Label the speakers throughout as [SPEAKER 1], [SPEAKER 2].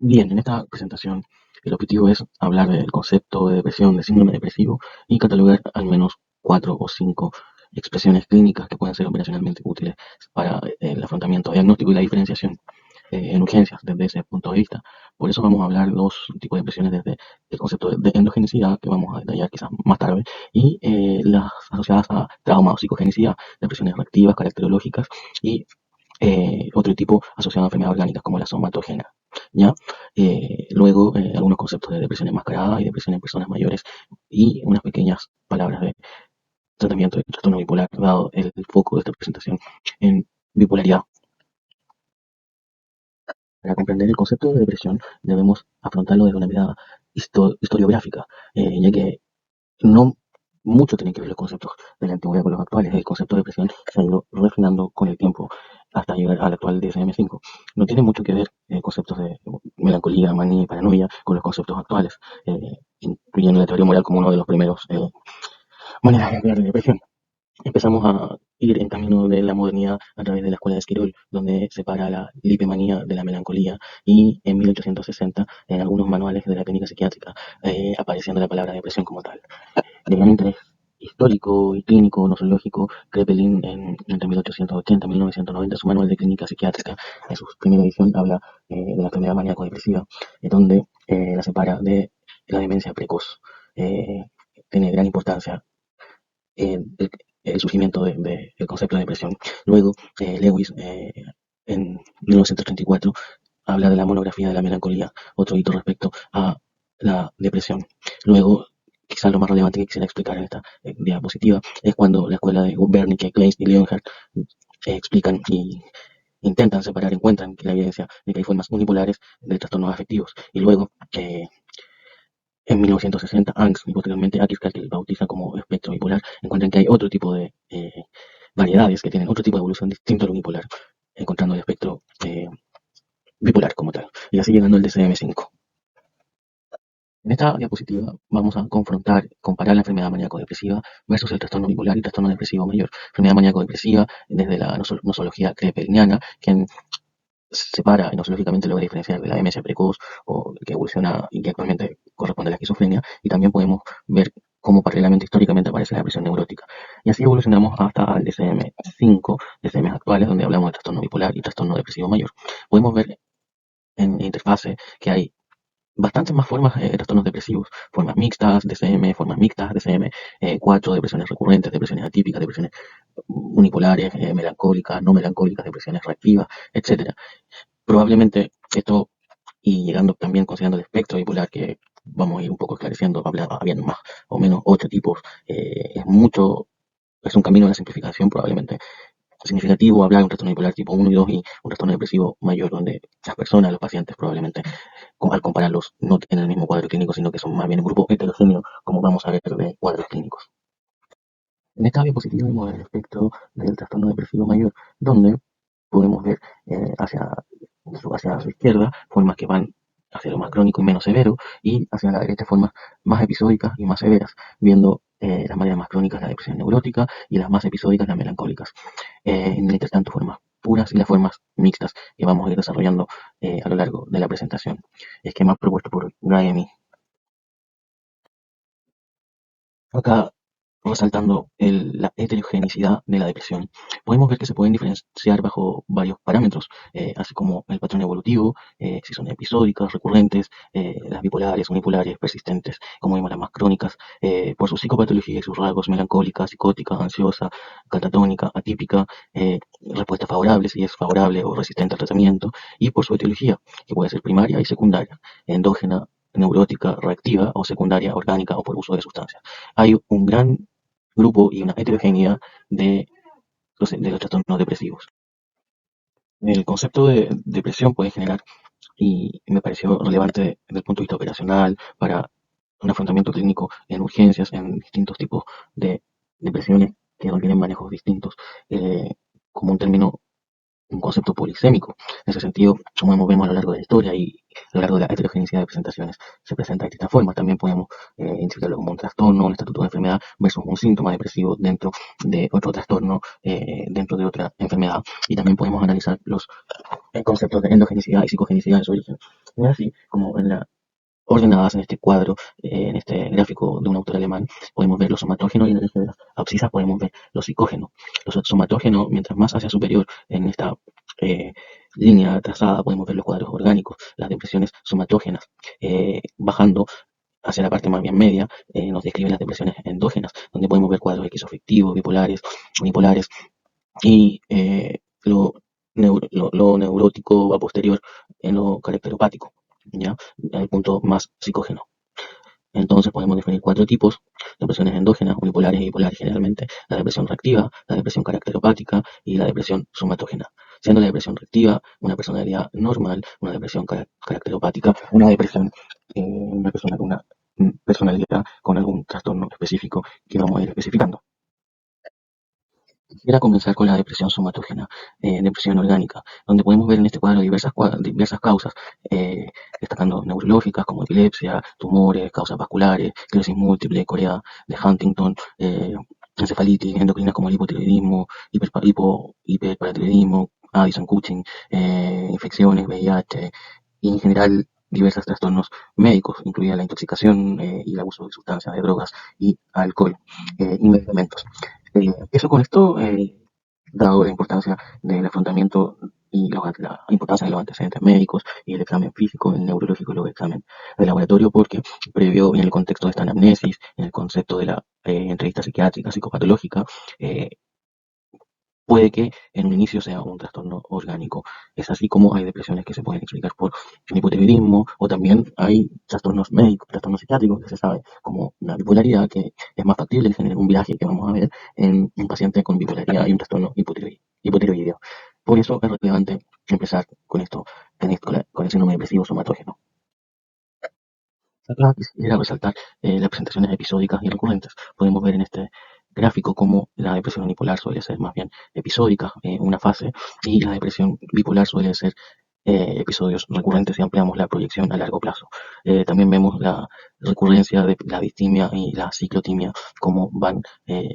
[SPEAKER 1] Bien, en esta presentación el objetivo es hablar del concepto de depresión, de síndrome depresivo y catalogar al menos 4 o 5 expresiones clínicas que pueden ser operacionalmente útiles para el afrontamiento diagnóstico y la diferenciación en urgencias desde ese punto de vista. Por eso vamos a hablar dos tipos de depresiones desde el concepto de endogenicidad, que vamos a detallar quizás más tarde, y las asociadas a trauma o psicogenicidad, depresiones reactivas, caracterológicas y otro tipo asociado a enfermedades orgánicas como la somatogenia. ¿Ya? Luego, algunos conceptos de depresión enmascarada y depresión en personas mayores y unas pequeñas palabras de tratamiento de trastorno bipolar, dado el foco de esta presentación en bipolaridad. Para comprender el concepto de depresión debemos afrontarlo desde una mirada historiográfica, ya que no mucho tiene que ver los conceptos de la antigüedad con los actuales. El concepto de depresión se ha ido refinando con el tiempo hasta llegar al actual DSM-5. No tiene mucho que ver conceptos de melancolía, manía y paranoia con los conceptos actuales, incluyendo la teoría moral como uno de los primeros maneras de hablar de depresión. Empezamos a ir en camino de la modernidad a través de la escuela de Esquirol, donde separa la lipemanía de la melancolía, y en 1860, en algunos manuales de la clínica psiquiátrica, apareciendo la palabra depresión como tal. De gran interés histórico y clínico nosológico, Kraepelin entre 1880 y 1990, su manual de clínica psiquiátrica, en su primera edición, habla de la enfermedad maníaco-depresiva, donde la separa de la demencia precoz. Eh, Tiene gran importancia el surgimiento del concepto de depresión. Luego, Lewis, en 1934, habla de la monografía de la melancolía, otro hito respecto a la depresión. Luego, quizá lo más relevante que quisiera explicar en esta diapositiva es cuando la escuela de Wernicke, Klein y Leonhardt explican y intentan separar, encuentran que la evidencia de que hay formas unipolares de trastornos afectivos. Y luego, en 1960, Angst y posteriormente Akiskat, que bautiza como espectro bipolar, encuentran que hay otro tipo de variedades que tienen otro tipo de evolución distinto al unipolar, encontrando el espectro bipolar como tal. Y así llegando al DSM-5. En esta diapositiva vamos a comparar la enfermedad maníaco-depresiva versus el trastorno bipolar y trastorno depresivo mayor. Enfermedad maníaco-depresiva desde la nosología krepeliniana, que separa y nosológicamente logra diferenciar de la demencia precoz o que evoluciona y que actualmente corresponde a la esquizofrenia, y también podemos ver cómo paralelamente históricamente aparece la depresión neurótica. Y así evolucionamos hasta el DSM-5, DSM actuales, donde hablamos de trastorno bipolar y trastorno depresivo mayor. Podemos ver en interfase que hay bastantes más formas de trastornos depresivos, formas mixtas, DCM, formas mixtas, DCM4, depresiones recurrentes, depresiones atípicas, depresiones unipolares, melancólicas, no melancólicas, depresiones reactivas, etcétera. Probablemente esto, y llegando también considerando el espectro bipolar, que vamos a ir un poco esclareciendo, habiendo más o menos 8 tipos, es un camino a la simplificación probablemente significativo hablar de un trastorno bipolar tipo 1 y 2 y un trastorno depresivo mayor, donde las personas, los pacientes probablemente al compararlos no tienen el mismo cuadro clínico, sino que son más bien un grupo heterogéneo, como vamos a ver de cuadros clínicos. En esta diapositiva vemos el espectro del trastorno depresivo mayor, donde podemos ver hacia su izquierda formas que van hacia lo más crónico y menos severo, y hacia la derecha formas más episódicas y más severas, viendo las maneras más crónicas la depresión neurótica y las más episódicas las melancólicas. Mientras tanto, formas puras y las formas mixtas que vamos a ir desarrollando a lo largo de la presentación. Esquema propuesto por Graeme. Acá, resaltando la heterogeneidad de la depresión, podemos ver que se pueden diferenciar bajo varios parámetros, así como el patrón evolutivo, si son episódicas, recurrentes, las bipolares, unipolares, persistentes, como vimos las más crónicas, por su psicopatología y sus rasgos: melancólica, psicótica, ansiosa, catatónica, atípica, respuesta favorable si es favorable o resistente al tratamiento, y por su etiología, que puede ser primaria y secundaria, endógena, neurótica, reactiva, o secundaria, orgánica o por uso de sustancias. Hay un gran grupo y una heterogeneidad de los trastornos depresivos. El concepto de depresión puede generar, y me pareció relevante desde el punto de vista operacional, para un afrontamiento clínico en urgencias, en distintos tipos de depresiones que requieren manejos distintos, como un concepto polisémico. En ese sentido, como vemos a lo largo de la historia y a lo largo de la heterogeneidad de presentaciones, se presenta de distintas formas. También podemos identificarlo como un trastorno, un estatuto de enfermedad versus un síntoma depresivo dentro de otro trastorno, dentro de otra enfermedad. Y también podemos analizar los conceptos de endogenicidad y psicogenicidad en su origen. Es así como ordenadas en este cuadro, en este gráfico de un autor alemán, podemos ver los somatógenos y en el eje de las abscisas podemos ver los psicógenos. Los somatógenos, mientras más hacia superior en esta eh, línea trazada, podemos ver los cuadros orgánicos, las depresiones somatógenas. Bajando hacia la parte más bien media, nos describen las depresiones endógenas, donde podemos ver cuadros esquizoafectivos, bipolares, unipolares y lo neurótico a posterior en lo caracteropático, ¿ya? El punto más psicógeno. Entonces podemos definir cuatro tipos: depresiones endógenas, unipolares y bipolares generalmente, la depresión reactiva, la depresión caracteropática y la depresión somatógena. Siendo la depresión reactiva una personalidad normal, una depresión caracteropática, una persona con una personalidad con algún trastorno específico que vamos a ir especificando. Quisiera comenzar con la depresión somatógena, depresión orgánica, donde podemos ver en este cuadro diversas causas, destacando neurológicas como epilepsia, tumores, causas vasculares, esclerosis múltiple, corea de Huntington, encefalitis, endocrinas como el hipotiroidismo, hiperparatiroidismo, Addison-Cushing, infecciones, VIH, y en general diversos trastornos médicos, incluida la intoxicación y el abuso de sustancias, de drogas y alcohol y medicamentos. Eso con esto, dado la importancia del afrontamiento y la importancia de los antecedentes médicos y el examen físico, el neurológico y los exámenes de laboratorio, porque previo en el contexto de esta anamnesis, en el concepto de la entrevista psiquiátrica, psicopatológica, eh, puede que en un inicio sea un trastorno orgánico. Es así como hay depresiones que se pueden explicar por hipotiroidismo o también hay trastornos médicos, trastornos psiquiátricos que se sabe, como la bipolaridad, que es más factible generar un viaje que vamos a ver en un paciente con bipolaridad y un trastorno hipotiroideo. Por eso es relevante empezar con esto, con el síndrome depresivo somatógeno. Acá quisiera resaltar las presentaciones episódicas y recurrentes. Podemos ver en este gráfico cómo la depresión unipolar suele ser más bien episódica, una fase, y la depresión bipolar suele ser episodios recurrentes y ampliamos la proyección a largo plazo. También vemos la recurrencia de la distimia y la ciclotimia, cómo van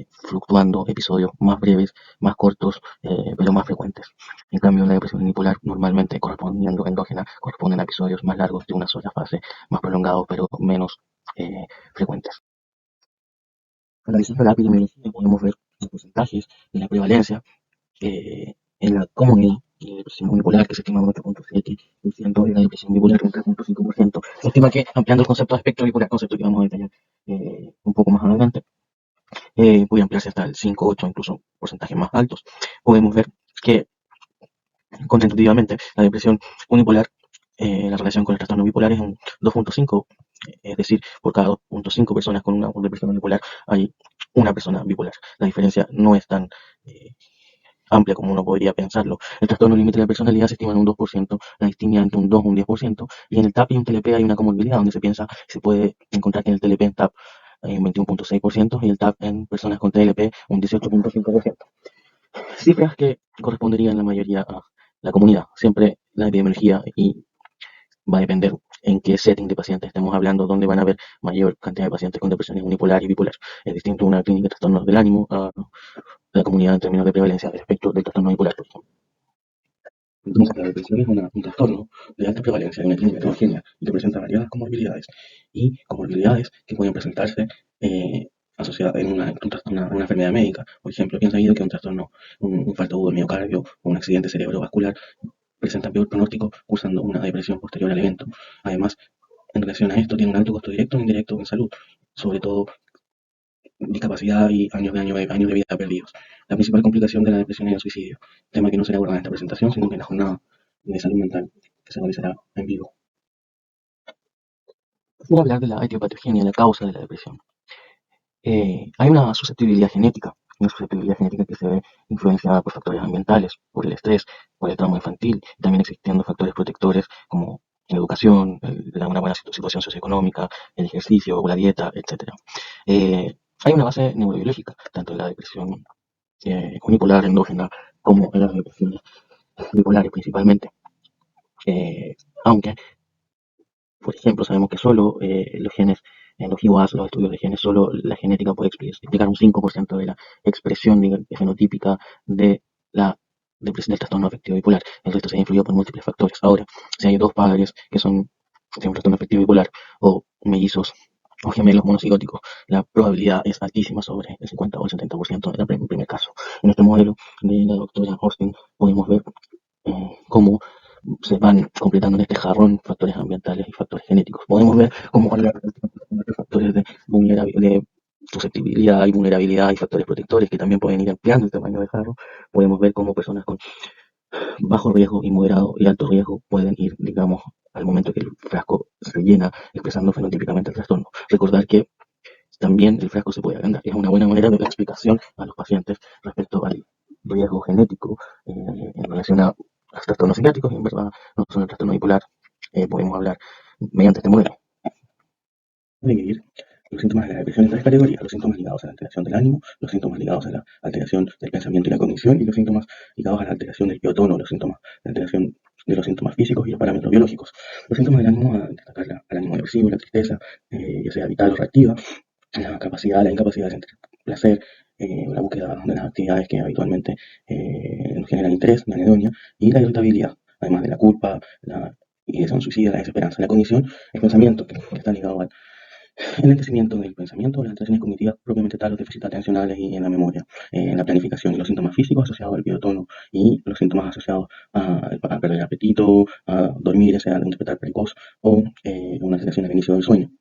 [SPEAKER 1] fluctuando episodios más breves, más cortos, pero más frecuentes. En cambio, la depresión unipolar normalmente correspondiendo endógena corresponden a episodios más largos de una sola fase, más prolongados pero menos frecuentes. Analizando la epidemiología podemos ver los porcentajes de la prevalencia en la comunidad de la depresión unipolar, que se estima un 8,7%, y la depresión bipolar un 3,5%. Se estima que, ampliando el concepto de espectro bipolar, concepto que vamos a detallar un poco más adelante, puede ampliarse hasta el 5, 8, incluso porcentajes más altos. Podemos ver que constitutivamente la depresión unipolar, la relación con el trastorno bipolar es un 2,5, es decir, por cada 2,5 personas con una depresión unipolar hay una persona bipolar. La diferencia no es tan amplia como uno podría pensarlo. El trastorno límite de la personalidad se estima en un 2%, la distimia entre un 2 y un 10%, y en el TAP y un TLP hay una comorbilidad donde se puede encontrar que en el TLP en TAP hay un 21,6% y el TAP en personas con TLP un 18,5%. Cifras que corresponderían la mayoría a la comunidad. Siempre la epidemiología y va a depender en qué setting de pacientes estemos hablando, donde van a haber mayor cantidad de pacientes con depresiones unipolar y bipolar. Es distinto una clínica de trastornos del ánimo a la comunidad en términos de prevalencia respecto del trastorno bipolar, por ejemplo. Entonces, la depresión es un trastorno de alta prevalencia en una clínica heterogénea y que presenta variadas comorbilidades que pueden presentarse asociadas en una enfermedad médica. Por ejemplo, piensa sabido que un trastorno, un infarto agudo del miocardio o un accidente cerebrovascular presenta peor pronóstico cursando una depresión posterior al evento. Además, en relación a esto, tiene un alto costo directo e indirecto en salud, sobre todo discapacidad y años de vida perdidos. La principal complicación de la depresión es el suicidio, tema que no será abordado en esta presentación, sino que en la jornada de salud mental que se realizará en vivo. Quiero hablar de la etiopatogenia, la causa de la depresión. Hay una susceptibilidad genética que se ve influenciada por factores ambientales, por el estrés, por el trauma infantil, y también existiendo factores protectores como la educación, una buena situación socioeconómica, el ejercicio, la dieta, etc. Hay una base neurobiológica, tanto en la depresión unipolar, endógena, como en las depresiones bipolares principalmente. Aunque por ejemplo, sabemos que solo los genes, en los IWAS, los estudios de genes, solo la genética puede explicar un 5% de la expresión fenotípica de la del trastorno afectivo bipolar. El resto se ha influido por múltiples factores. Ahora, si hay dos padres que son tiene un trastorno afectivo bipolar o mellizos o gemelos monocigóticos, la probabilidad es altísima, sobre el 50 o el 70% en el primer caso. En este modelo de la doctora Austin podemos ver cómo se van completando en este jarrón factores ambientales y factores genéticos. Podemos ver cómo factores de vulnerabilidad, de susceptibilidad y vulnerabilidad y factores protectores que también pueden ir ampliando el tamaño del jarro. Podemos ver cómo personas con bajo riesgo y moderado y alto riesgo pueden ir, digamos, al momento que el frasco se llena, expresando fenotípicamente el trastorno. Recordar que también el frasco se puede agrandar. Es una buena manera de dar explicación a los pacientes respecto al riesgo genético en relación a los trastornos psiquiátricos, y en verdad no son el trastorno bipolar. Podemos hablar mediante este modelo. Dividir los síntomas de la depresión en tres categorías: los síntomas ligados a la alteración del ánimo, los síntomas ligados a la alteración del pensamiento y la cognición, y los síntomas ligados a la alteración del biotono, los síntomas de alteración de los síntomas físicos y los parámetros biológicos. Los síntomas del ánimo, a destacar al ánimo depresivo, la tristeza, ya sea vital o reactiva, la incapacidad de sentir placer, la búsqueda de las actividades que habitualmente nos generan interés, la anedonia, y la irritabilidad, además de la culpa, la ideación suicida, la desesperanza. La cognición, el pensamiento, que está ligado al enlentecimiento del pensamiento, las alteraciones cognitivas propiamente tal, los déficits atencionales y en la memoria, en la planificación, y los síntomas físicos asociados al biotono y los síntomas asociados a perder el apetito, a dormir, sea de un despertar precoz o una alteración al inicio del sueño.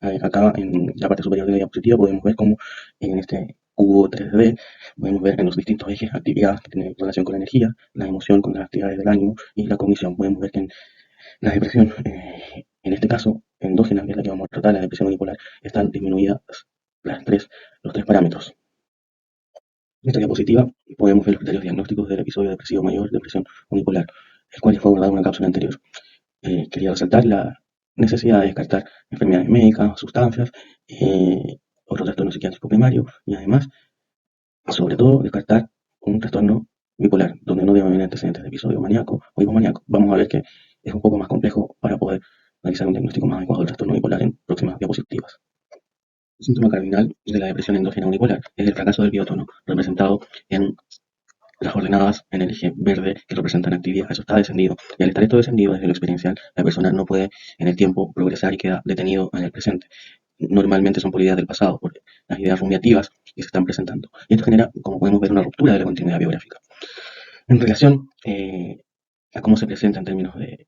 [SPEAKER 1] Acá en la parte superior de la diapositiva podemos ver cómo en este cubo 3D podemos ver en los distintos ejes actividades que tienen relación con la energía, la emoción con las actividades del ánimo y la cognición. Podemos ver que en la depresión, en este caso, endógena, que es la que vamos a tratar, la depresión unipolar, están disminuidas los tres parámetros. En esta diapositiva podemos ver los criterios diagnósticos del episodio depresivo mayor, depresión unipolar, el cual ya fue abordado en una cápsula anterior. Quería resaltar la necesidad de descartar enfermedades médicas, sustancias, otro trastorno psiquiátrico primario y además, sobre todo, descartar un trastorno bipolar, donde no debe haber antecedentes de episodio maníaco o hipomaníaco. Vamos a ver que es un poco más complejo para poder realizar un diagnóstico más adecuado del trastorno bipolar en próximas diapositivas. El síntoma cardinal de la depresión endógena unipolar es el fracaso del biotono, representado en las ordenadas en el eje verde que representan actividad. Eso está descendido. Y al estar esto descendido desde lo experiencial, la persona no puede en el tiempo progresar y queda detenido en el presente. Normalmente son por ideas del pasado, por las ideas rumiativas que se están presentando. Y esto genera, como podemos ver, una ruptura de la continuidad biográfica. En relación a cómo se presenta en términos de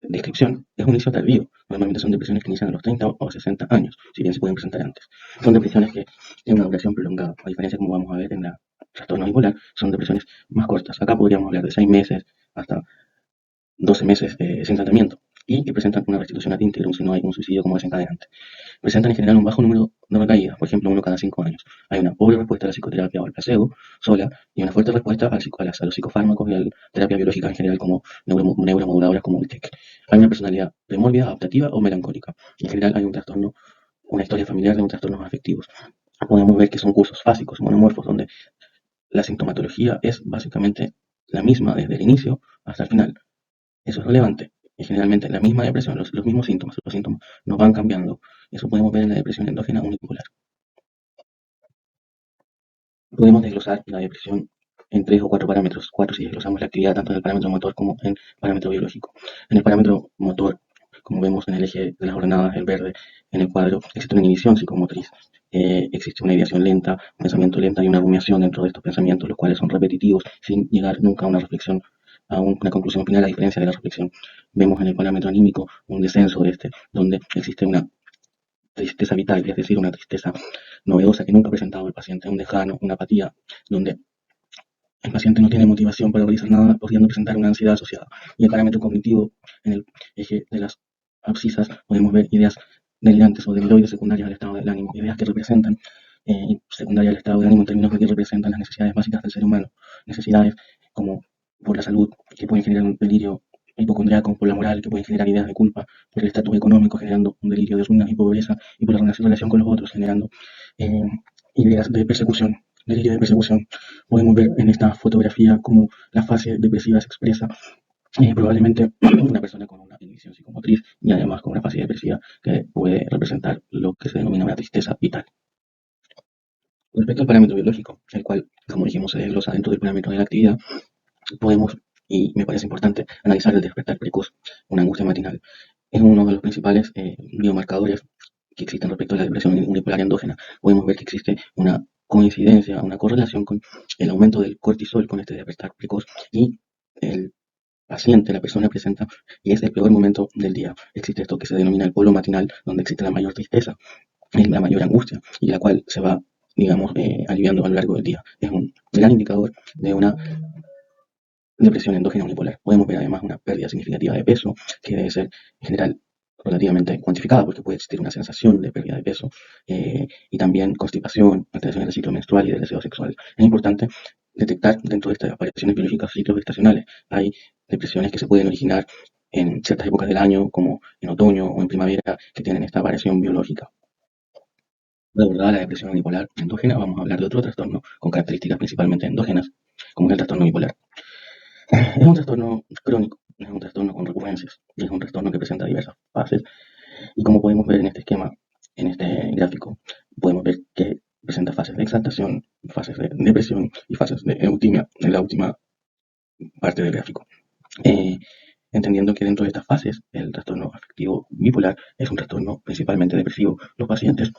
[SPEAKER 1] descripción, es un inicio tardío. Normalmente son depresiones que inician a los 30 o 60 años, si bien se pueden presentar antes. Son depresiones que tienen una duración prolongada, a diferencia, como vamos a ver en la trastorno bipolar, son depresiones más cortas. Acá podríamos hablar de 6 meses hasta 12 meses sin tratamiento y que presentan una restitución ad integrum si no hay un suicidio como desencadenante. Presentan en general un bajo número de recaídas, por ejemplo, uno cada 5 años. Hay una pobre respuesta a la psicoterapia o al placebo sola y una fuerte respuesta a los psicofármacos y a la terapia biológica en general como neuromoduladoras como el TEC. Hay una personalidad premórbida, adaptativa o melancólica. En general hay un trastorno, una historia familiar de un trastornos afectivos. Podemos ver que son cursos fásicos, monomorfos, donde la sintomatología es básicamente la misma desde el inicio hasta el final. Eso es relevante. Y generalmente la misma depresión, los mismos síntomas, los síntomas no van cambiando. Eso podemos ver en la depresión endógena unipolar. Podemos desglosar la depresión en 3 o 4 parámetros. 4 si desglosamos la actividad tanto en el parámetro motor como en el parámetro biológico. En el parámetro motor, como vemos en el eje de las ordenadas, el verde, en el cuadro, existe una inhibición psicomotriz. Existe una ideación lenta, un pensamiento lento y una rumiación dentro de estos pensamientos, los cuales son repetitivos sin llegar nunca a una reflexión, a una conclusión final, a diferencia de la reflexión. Vemos en el parámetro anímico un descenso de este, donde existe una tristeza vital, es decir, una tristeza novedosa que nunca ha presentado el paciente, un desgano, una apatía, donde el paciente no tiene motivación para realizar nada, pudiendo presentar una ansiedad asociada. Y el parámetro cognitivo, en el eje de las abscisas, podemos ver ideas delirantes o deliroides secundarias al estado del ánimo, ideas que representan secundarias al estado del ánimo en términos de que representan las necesidades básicas del ser humano, necesidades como por la salud, que pueden generar un delirio hipocondriaco, por la moral, que pueden generar ideas de culpa, por el estatus económico, generando un delirio de ruina y pobreza, y por la relación con los otros, generando eh, ideas de persecución, delirio de persecución. Podemos ver en esta fotografía cómo la fase depresiva se expresa, probablemente una persona con una inhibición psicomotriz y además con una fase depresiva que puede representar lo que se denomina una tristeza vital. Respecto al parámetro biológico, el cual, como dijimos, se desglosa dentro del parámetro de la actividad, podemos, y me parece importante, analizar el despertar precoz, una angustia matinal. Es uno de los principales biomarcadores que existen respecto a la depresión unipolar endógena. Podemos ver que existe una coincidencia, una correlación con el aumento del cortisol con este despertar precoz y el paciente, la persona presenta y es el peor momento del día. Existe esto que se denomina el polo matinal, donde existe la mayor tristeza, es la mayor angustia y la cual se va, digamos, aliviando a lo largo del día. Es un gran indicador de una depresión endógena unipolar. Podemos ver además una pérdida significativa de peso, que debe ser en general relativamente cuantificada, porque puede existir una sensación de pérdida de peso, y también constipación, alteraciones del ciclo menstrual y del deseo sexual. Es importante detectar dentro de estas apariciones biológicas ciclos estacionales. Hay depresiones que se pueden originar en ciertas épocas del año, como en otoño o en primavera, que tienen esta variación biológica. Para abordar la depresión unipolar endógena, vamos a hablar de otro trastorno con características principalmente endógenas, como es el trastorno bipolar. Es un trastorno crónico, es un trastorno con recurrencias, y es un trastorno que presenta diversas fases. Y como podemos ver en este esquema, en este gráfico, podemos ver que presenta fases de exaltación, fases de depresión y fases de eutimia en la última parte del gráfico. Eh, Entendiendo que dentro de estas fases, el trastorno afectivo bipolar es un trastorno principalmente depresivo. Los pacientes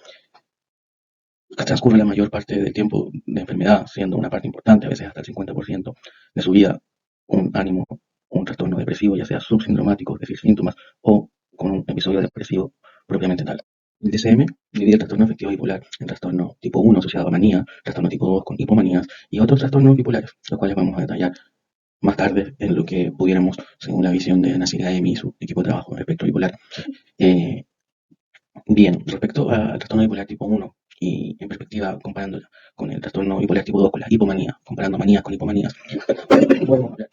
[SPEAKER 1] transcurren la mayor parte del tiempo de enfermedad, siendo una parte importante, a veces hasta el 50% de su vida, un ánimo, un trastorno depresivo, ya sea subsindromático, es decir, síntomas, o con un episodio depresivo propiamente tal. El DSM divide el trastorno afectivo bipolar en trastorno tipo 1 asociado a manía, trastorno tipo 2 con hipomanías y otros trastornos bipolares, los cuales vamos a detallar más tarde en lo que pudiéramos, según la visión de Nasir Gaemi y su equipo de trabajo en el espectro bipolar. Eh, Bien, respecto al trastorno bipolar tipo 1 y en perspectiva comparándola con el trastorno bipolar tipo 2 con la hipomanía, comparando manías con hipomanías, podemos hablar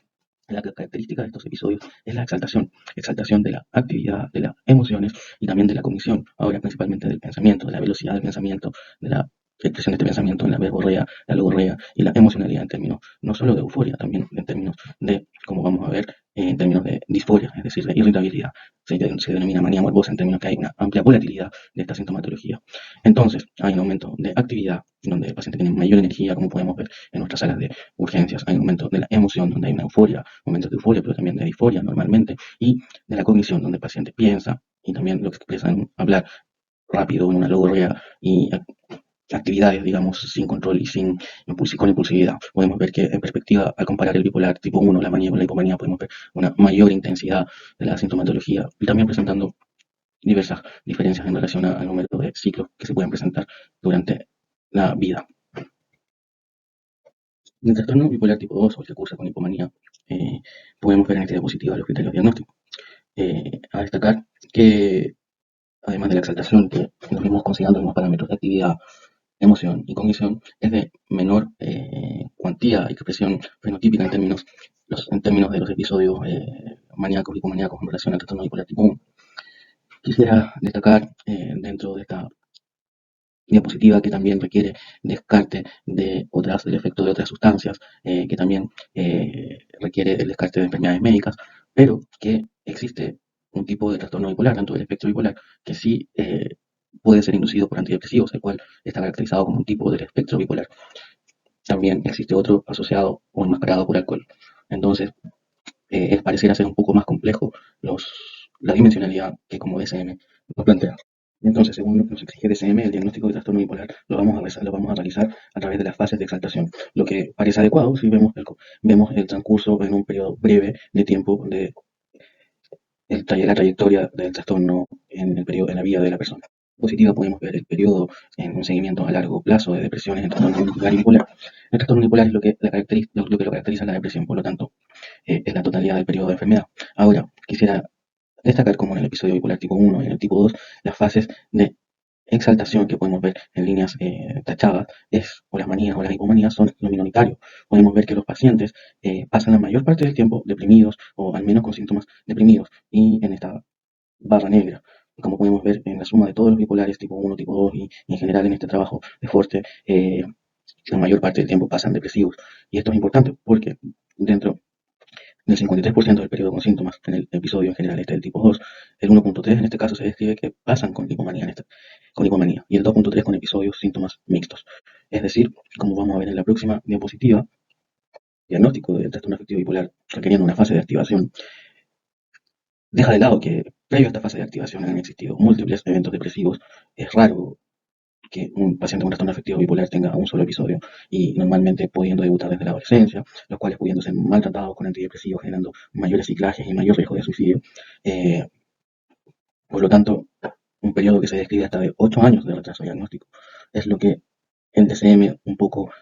[SPEAKER 1] de la característica de estos episodios es la exaltación de la actividad, de las emociones y también de la cognición, ahora principalmente del pensamiento, de la velocidad del pensamiento, de la expresión de este pensamiento en la verborrea, la logorrea y la emocionalidad en términos no solo de euforia, también en términos de, como vamos a ver, en términos de disforia, es decir, de irritabilidad. Se denomina manía morbosa en términos que hay una amplia volatilidad de esta sintomatología. Entonces, hay un aumento de actividad, donde el paciente tiene mayor energía, como podemos ver en nuestras salas de urgencias. Hay un aumento de la emoción, donde hay una euforia, momentos de euforia, pero también de disforia normalmente, y de la cognición, donde el paciente piensa y también lo que expresa en hablar rápido, en una logorrea y actividades, digamos, sin control y con impulsividad. Podemos ver que en perspectiva, al comparar el bipolar tipo 1, la manía con la hipomanía, podemos ver una mayor intensidad de la sintomatología y también presentando diversas diferencias en relación al número de ciclos que se pueden presentar durante la vida. En el trastorno bipolar tipo 2 o el que cursa con hipomanía, eh, podemos ver en esta diapositiva los criterios diagnósticos. A destacar que, además de la exaltación que nos vimos considerando los parámetros de actividad, emoción y cognición, es de menor cuantía y expresión fenotípica en términos de los episodios maníacos y hipomaníacos en relación al trastorno bipolar tipo 1. Quisiera destacar dentro de esta diapositiva que también requiere descarte del efecto de otras sustancias, que también requiere el descarte de enfermedades médicas, pero que existe un tipo de trastorno bipolar, tanto del espectro bipolar, que sí puede ser inducido por antidepresivos, el cual está caracterizado como un tipo del espectro bipolar. También existe otro asociado o enmascarado por alcohol. Entonces, pareciera ser un poco más complejo la dimensionalidad que como DSM nos plantea. Entonces, según lo que nos exige DSM, el diagnóstico de trastorno bipolar lo vamos a realizar a través de las fases de exaltación, lo que parece adecuado si vemos el transcurso en un periodo breve de tiempo de la trayectoria del trastorno en la vida de la persona. Positiva podemos ver el periodo en un seguimiento a largo plazo de depresiones en trastorno unipolar y bipolar. El trastorno unipolar es lo que lo caracteriza la depresión, por lo tanto, es la totalidad del periodo de enfermedad. Ahora, quisiera destacar como en el episodio bipolar tipo 1 y en el tipo 2, las fases de exaltación que podemos ver en líneas tachadas, o las manías o las hipomanías son lo minoritario. Podemos ver que los pacientes pasan la mayor parte del tiempo deprimidos o al menos con síntomas deprimidos. Y en esta barra negra, como podemos ver en la suma de todos los bipolares tipo 1, tipo 2 y en general en este trabajo de Forte, la mayor parte del tiempo pasan depresivos. Y esto es importante porque dentro del 53% del periodo con síntomas en el episodio en general este del tipo 2, el 1.3 en este caso se describe que pasan con hipomanía, con hipomanía y el 2.3 con episodios síntomas mixtos. Es decir, como vamos a ver en la próxima diapositiva, diagnóstico del trastorno afectivo bipolar requiriendo una fase de activación deja de lado que Previo a esta fase de activación han existido múltiples eventos depresivos. Es raro que un paciente con trastorno afectivo bipolar tenga un solo episodio y normalmente pudiendo debutar desde la adolescencia, los cuales pudiendo ser maltratados con antidepresivos, generando mayores ciclajes y mayor riesgo de suicidio. Eh, por lo tanto, un periodo que se describe hasta de 8 años de retraso diagnóstico es lo que el DCM un poco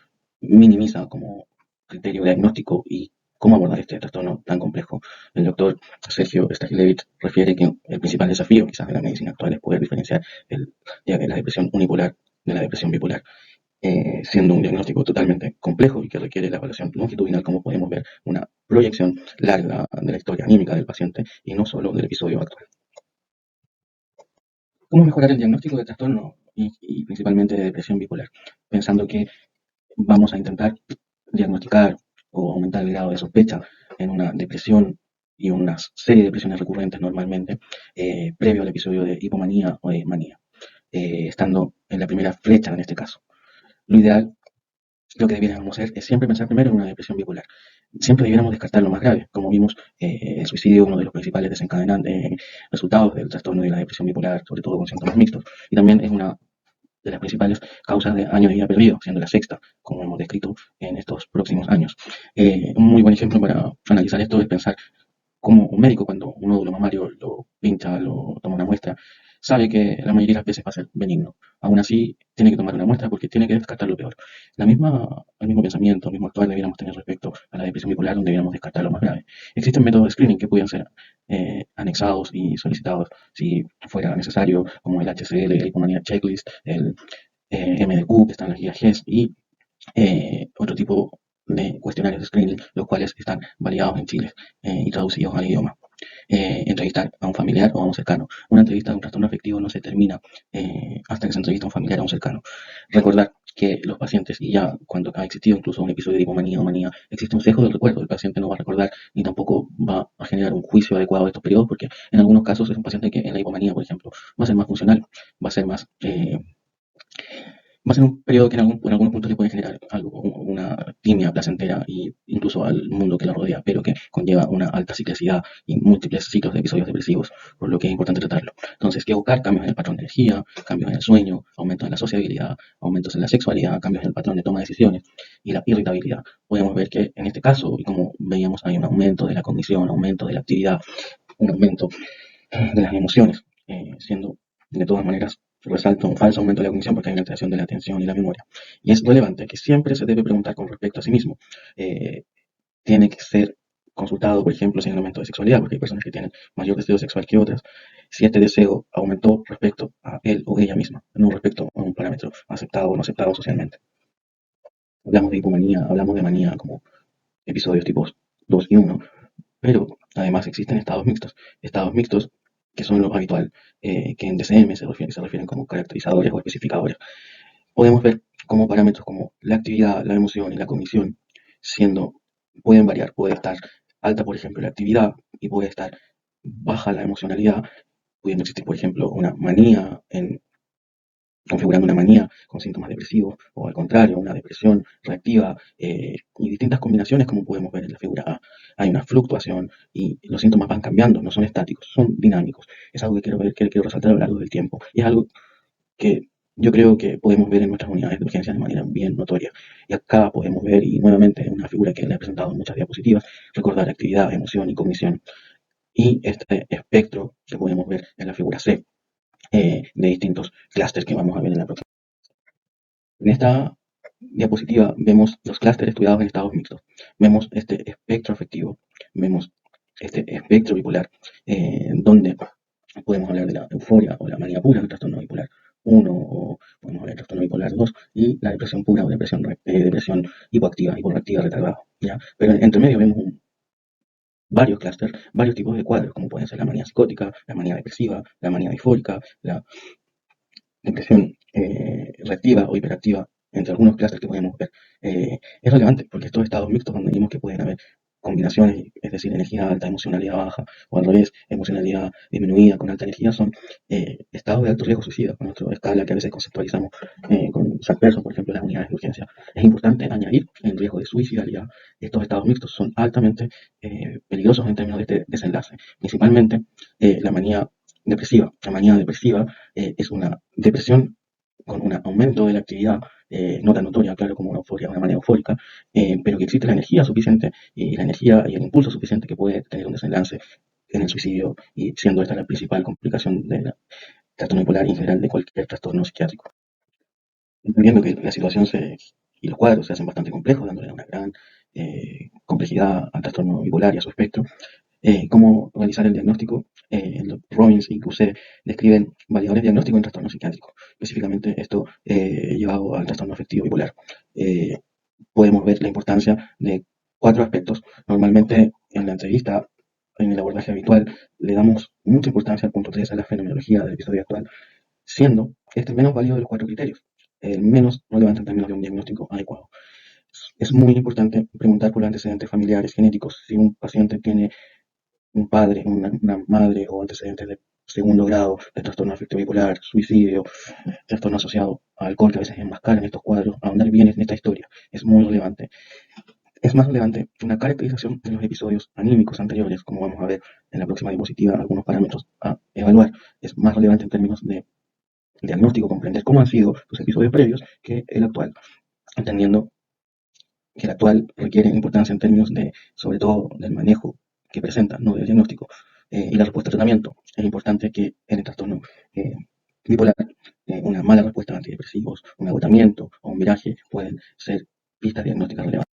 [SPEAKER 1] minimiza como criterio diagnóstico y cómo abordar este trastorno tan complejo. El doctor Sergio Stagilevich refiere que el principal desafío quizás de la medicina actual es poder diferenciar la depresión unipolar de la depresión bipolar, siendo un diagnóstico totalmente complejo y que requiere la evaluación longitudinal, como podemos ver, una proyección larga de la historia anímica del paciente y no solo del episodio actual. ¿Cómo mejorar el diagnóstico de trastorno y principalmente de depresión bipolar? Pensando que vamos a intentar diagnosticar o aumentar el grado de sospecha en una depresión y una serie de depresiones recurrentes normalmente, previo al episodio de hipomanía o de manía, estando en la primera flecha en este caso. Lo ideal, lo que debiéramos hacer es siempre pensar primero en una depresión bipolar. Siempre debiéramos descartar lo más grave. Como vimos, el suicidio es uno de los principales desencadenantes, resultados del trastorno de la depresión bipolar, sobre todo con síntomas mixtos. Y también es una de las principales causas de años de vida perdido, siendo la sexta, como hemos descrito en estos próximos años. Un muy buen ejemplo para analizar esto es pensar cómo un médico, cuando un nódulo mamario lo pincha, lo toma una muestra, sabe que la mayoría de las veces va a ser benigno. Aún así, tiene que tomar una muestra porque tiene que descartar lo peor. El mismo pensamiento, el mismo actual debiéramos tener respecto a la depresión bipolar, donde debiéramos descartar lo más grave. Existen métodos de screening que pueden ser anexados y solicitados si fuera necesario, como el HCL, el Hipomanía Checklist, el MDQ, que están en las guías GES, y otro tipo de cuestionarios de screening, los cuales están validados en Chile y traducidos al idioma. Entrevistar a un familiar o a un cercano. Una entrevista de un trastorno afectivo no se termina hasta que se entrevista a un familiar o a un cercano. Recordar que los pacientes, y ya cuando ha existido incluso un episodio de hipomanía o manía, existe un sesgo del recuerdo. El paciente no va a recordar ni tampoco va a generar un juicio adecuado de estos periodos, porque en algunos casos es un paciente que en la hipomanía, por ejemplo, va a ser más funcional, va a ser más va a ser un periodo que en algunos puntos le puede generar algo, una timia placentera e incluso al mundo que la rodea, pero que conlleva una alta ciclicidad y múltiples ciclos de episodios depresivos, por lo que es importante tratarlo. Entonces, ¿qué buscar? Cambios en el patrón de energía, cambios en el sueño, aumentos en la sociabilidad, aumentos en la sexualidad, cambios en el patrón de toma de decisiones y la irritabilidad. Podemos ver que en este caso, y como veíamos, hay un aumento de la cognición, aumento de la actividad, un aumento de las emociones, siendo de todas maneras, resalto un falso aumento de la cognición porque hay una alteración de la atención y la memoria. Y es relevante que siempre se debe preguntar con respecto a sí mismo. Eh, Tiene que ser consultado, por ejemplo, si hay un aumento de sexualidad, porque hay personas que tienen mayor deseo sexual que otras, si este deseo aumentó respecto a él o ella misma, no respecto a un parámetro aceptado o no aceptado socialmente. Hablamos de hipomanía, hablamos de manía como episodios tipos 2 y 1, pero además existen estados mixtos que son lo habitual, que en DCM se refieren como caracterizadores o especificadores. Podemos ver como parámetros como la actividad, la emoción y la cognición, siendo, pueden variar, puede estar alta, por ejemplo, la actividad y puede estar baja la emocionalidad, pudiendo existir, por ejemplo, una manía configurando una manía con síntomas depresivos o al contrario, una depresión reactiva y distintas combinaciones como podemos ver en la figura A. Hay una fluctuación y los síntomas van cambiando, no son estáticos, son dinámicos. Es algo que quiero ver, que quiero resaltar a lo largo del tiempo y es algo que yo creo que podemos ver en nuestras unidades de urgencia de manera bien notoria. Y acá podemos ver, y nuevamente una figura que le he presentado en muchas diapositivas, recordar actividad, emoción y cognición. Y este espectro que podemos ver en la figura C, de distintos clústeres que vamos a ver en la próxima. En esta diapositiva vemos los clústeres estudiados en estados mixtos. Vemos este espectro afectivo, vemos este espectro bipolar, donde podemos hablar de la euforia o la manía pura, el trastorno bipolar 1, o podemos hablar del trastorno bipolar 2, y la depresión pura o depresión hipoactiva, hiporreactiva, retardada. ¿Ya? Pero entre medio vemos varios clústeres, varios tipos de cuadros, como pueden ser la manía psicótica, la manía depresiva, la manía disfórica, la depresión reactiva o hiperactiva, entre algunos clústeres que podemos ver. Es relevante porque estos estados mixtos donde vimos que pueden haber combinaciones, es decir, energía alta, emocionalidad baja, o al revés, emocionalidad disminuida con alta energía, son estados de alto riesgo suicida, con nuestra escala que a veces conceptualizamos con Jack Persson, por ejemplo, en las unidades de urgencia. Es importante añadir en riesgo de suicidalidad. Estos estados mixtos son altamente peligrosos en términos de este desenlace. Principalmente la manía depresiva. La manía depresiva es una depresión con un aumento de la actividad no tan notoria, claro, como una euforia, una manera eufórica, pero que existe la energía suficiente y la energía y el impulso suficiente que puede tener un desenlace en el suicidio, y siendo esta la principal complicación del trastorno bipolar y en general de cualquier trastorno psiquiátrico. Entendiendo que la situación y los cuadros se hacen bastante complejos, dándole una gran complejidad al trastorno bipolar y a su espectro, cómo realizar el diagnóstico. Robbins y Cousset describen validadores diagnósticos en trastorno psiquiátrico, específicamente esto llevado al trastorno afectivo bipolar. Eh, Podemos ver la importancia de cuatro aspectos. Normalmente en la entrevista, en el abordaje habitual, le damos mucha importancia al punto 3, a la fenomenología del episodio actual, siendo este el menos válido de los cuatro criterios, el menos relevante en términos de un diagnóstico adecuado. Es muy importante preguntar por los antecedentes familiares genéticos. Si un paciente tiene un padre, una madre o antecedentes de segundo grado de trastorno afectivo bipolar, suicidio, trastorno asociado al alcohol, que a veces enmascaran estos cuadros, ahondar bien en esta historia es muy relevante. Es más relevante una caracterización de los episodios anímicos anteriores, como vamos a ver en la próxima diapositiva, algunos parámetros a evaluar. Es más relevante en términos de diagnóstico comprender cómo han sido los episodios previos que el actual, entendiendo que el actual requiere importancia en términos de, sobre todo, del manejo que presenta, no del diagnóstico, y la respuesta al tratamiento. Es importante que en el trastorno eh, bipolar, una mala respuesta a antidepresivos, un agotamiento o un viraje pueden ser pistas diagnósticas relevantes.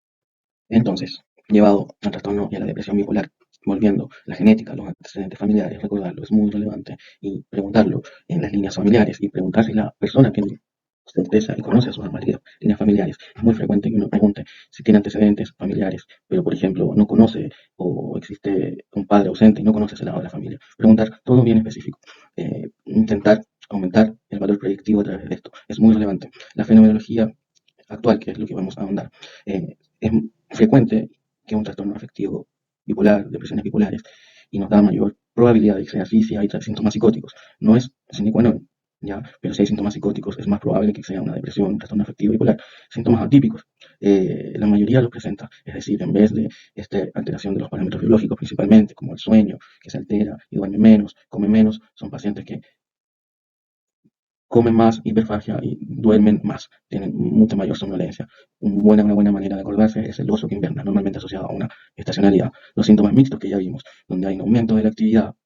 [SPEAKER 1] Entonces, llevado al trastorno y a la depresión bipolar, volviendo, la genética, los antecedentes familiares, recordarlo es muy relevante, y preguntarlo en las líneas familiares y preguntar si la persona tiene certeza y conoce sus respectivas líneas familiares. Es muy frecuente que uno pregunte si tiene antecedentes familiares, pero por ejemplo no conoce o existe un padre ausente y no conoce ese lado de la familia. Preguntar todo bien específico. Intentar aumentar el valor predictivo a través de esto. Es muy relevante. La fenomenología actual, que es lo que vamos a ahondar, es frecuente que un trastorno afectivo bipolar, depresiones bipolares, y nos da mayor probabilidad de que sea así si hay síntomas psicóticos. No es sine qua non, ¿ya? Pero si hay síntomas psicóticos es más probable que sea una depresión, un trastorno afectivo bipolar. Síntomas atípicos, la mayoría los presenta, es decir, en vez de esta alteración de los parámetros biológicos principalmente, como el sueño, que se altera y duerme menos, come menos, son pacientes que comen más, hiperfagia y duermen más, tienen mucha mayor somnolencia. Una buena manera de acordarse es el oso que inverna, normalmente asociado a una estacionalidad. Los síntomas mixtos que ya vimos, donde hay un aumento de la actividad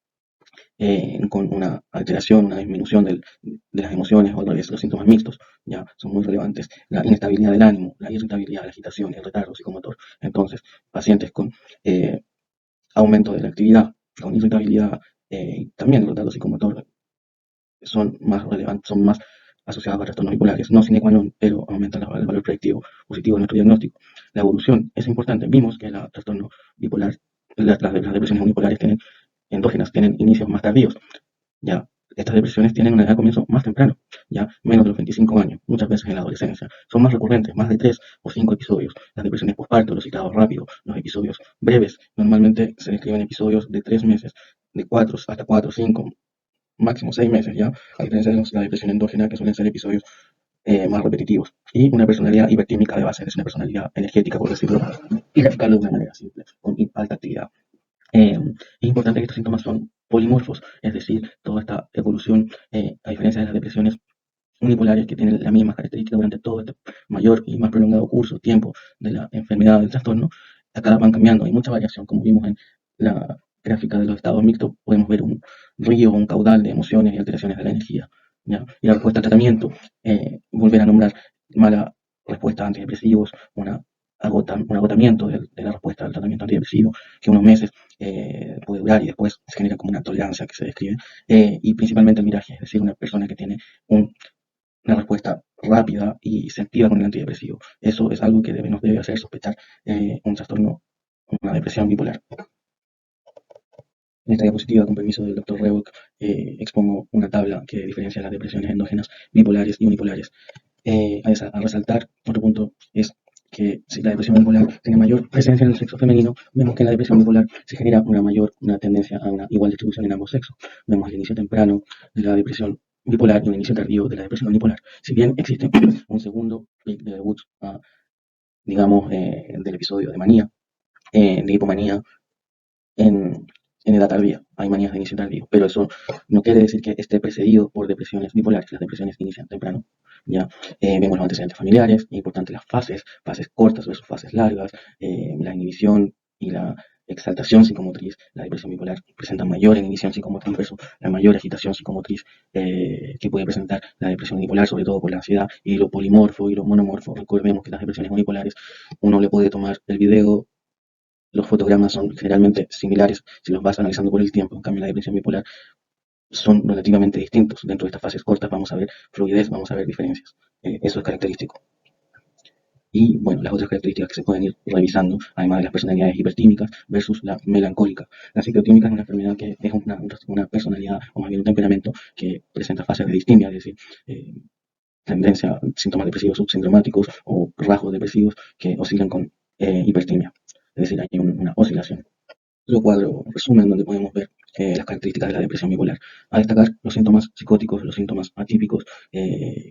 [SPEAKER 1] con una alteración, una disminución de las emociones, o al revés, los síntomas mixtos ya son muy relevantes. La inestabilidad del ánimo, la irritabilidad, la agitación, el retardo psicomotor. Entonces, pacientes con aumento de la actividad, con irritabilidad, también el retardo psicomotor, son más relevantes, son más asociados a trastornos bipolares, no sine qua non, pero aumentan el valor predictivo positivo de nuestro diagnóstico. La evolución es importante. Vimos que el trastorno bipolar, las depresiones unipolares tienen endógenas, tienen inicios más tardíos. Ya, estas depresiones tienen una edad de comienzo más temprano, ya menos de los 25 años, muchas veces en la adolescencia. Son más recurrentes, más de 3 o 5 episodios. Las depresiones postparto, los citados rápidos, los episodios breves, normalmente se describen episodios de 3 meses, de 4 hasta 4 5 máximo 6 meses, ¿ya? A diferencia de la depresión endógena, que suelen ser episodios más repetitivos. Y una personalidad hipertímica de base es una personalidad energética, por decirlo, y graficarlo de una manera simple, con alta actividad. Es importante que estos síntomas son polimorfos, es decir, toda esta evolución, a diferencia de las depresiones unipolares que tienen las mismas características durante todo este mayor y más prolongado curso, tiempo de la enfermedad del trastorno, acá van cambiando, hay mucha variación, como vimos en la gráfica de los estados mixtos, podemos ver un río, un caudal de emociones y alteraciones de la energía, ¿ya? Y la respuesta al tratamiento, volver a nombrar mala respuesta a antidepresivos, un agotamiento de la respuesta al tratamiento antidepresivo, que unos meses puede durar y después se genera como una tolerancia que se describe, y principalmente el miraje, es decir, una persona que tiene una respuesta rápida y sentida con el antidepresivo. Eso es algo que nos debe hacer sospechar un trastorno, una depresión bipolar. En esta diapositiva, con permiso del doctor Reuk, expongo una tabla que diferencia las depresiones endógenas bipolares y unipolares. A resaltar, otro punto es que si la depresión bipolar tiene mayor presencia en el sexo femenino, vemos que en la depresión bipolar se genera una tendencia a una igual distribución en ambos sexos. Vemos el inicio temprano de la depresión bipolar y un inicio tardío de la depresión unipolar. Si bien existe un segundo pic de debut, digamos, del episodio de manía, de hipomanía, en en edad tardía, hay manías de inicio tardío, pero eso no quiere decir que esté precedido por depresiones bipolares. Las depresiones inician temprano. Ya vemos los antecedentes familiares, importante las fases cortas versus fases largas, la inhibición y la exaltación psicomotriz. La depresión bipolar presenta mayor inhibición psicomotriz versus la mayor agitación psicomotriz que puede presentar la depresión unipolar, sobre todo por la ansiedad y lo polimorfo y lo monomorfo. Recordemos que las depresiones unipolares uno le puede tomar el video, los fotogramas son generalmente similares si los vas analizando por el tiempo. En cambio, la depresión bipolar son relativamente distintos. Dentro de estas fases cortas vamos a ver fluidez, vamos a ver diferencias. Eso es característico. Y bueno, las otras características que se pueden ir revisando, además de las personalidades hipertímicas versus la melancólica. La ciclotímica es una enfermedad que es una personalidad, o más bien un temperamento, que presenta fases de distimia, es decir, tendencia, síntomas depresivos subsindromáticos o rasgos depresivos que oscilan con hipertimia. Es decir, hay una oscilación. Otro cuadro resumen donde podemos ver las características de la depresión bipolar. A destacar los síntomas psicóticos, los síntomas atípicos,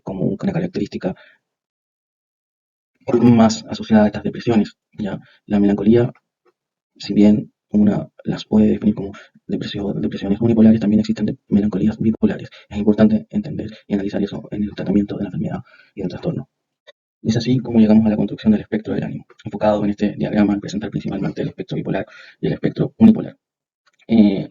[SPEAKER 1] como una característica más asociada a estas depresiones. ¿Ya? La melancolía, si bien una las puede definir como depresiones unipolares, también existen melancolías bipolares. Es importante entender y analizar eso en el tratamiento de la enfermedad y del trastorno. Es así como llegamos a la construcción del espectro del ánimo, enfocado en este diagrama en presentar principalmente el espectro bipolar y el espectro unipolar. Eh,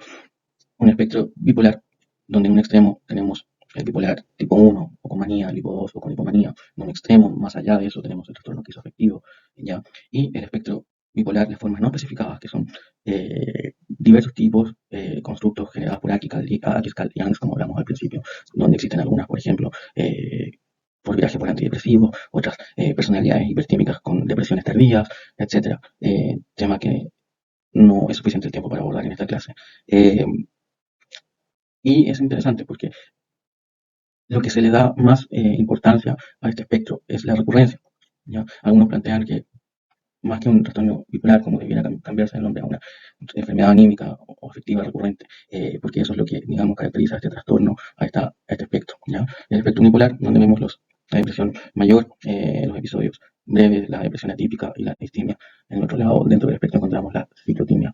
[SPEAKER 1] un espectro bipolar donde en un extremo tenemos el bipolar tipo 1 o con manía, tipo 2 o con hipomanía. En un extremo, más allá de eso, tenemos el trastorno esquizoafectivo, ¿ya? Y el espectro bipolar de formas no especificadas, que son diversos tipos, constructos generados por Akikal y Young, como hablamos al principio, donde existen algunas, por ejemplo, por viaje por antidepresivos, otras personalidades hipertímicas con depresiones tardías, etcétera. Tema que no es suficiente el tiempo para abordar en esta clase. Y es interesante porque lo que se le da más importancia a este espectro es la recurrencia. ¿Ya? Algunos plantean que más que un trastorno bipolar, como debiera cambiarse el nombre a una enfermedad anímica o afectiva recurrente, porque eso es lo que, digamos, caracteriza a este trastorno, a este espectro. ¿Ya? El espectro unipolar, donde vemos la depresión mayor, los episodios breves, la depresión atípica y la distimia. En el otro lado, dentro del espectro, encontramos la ciclotimia.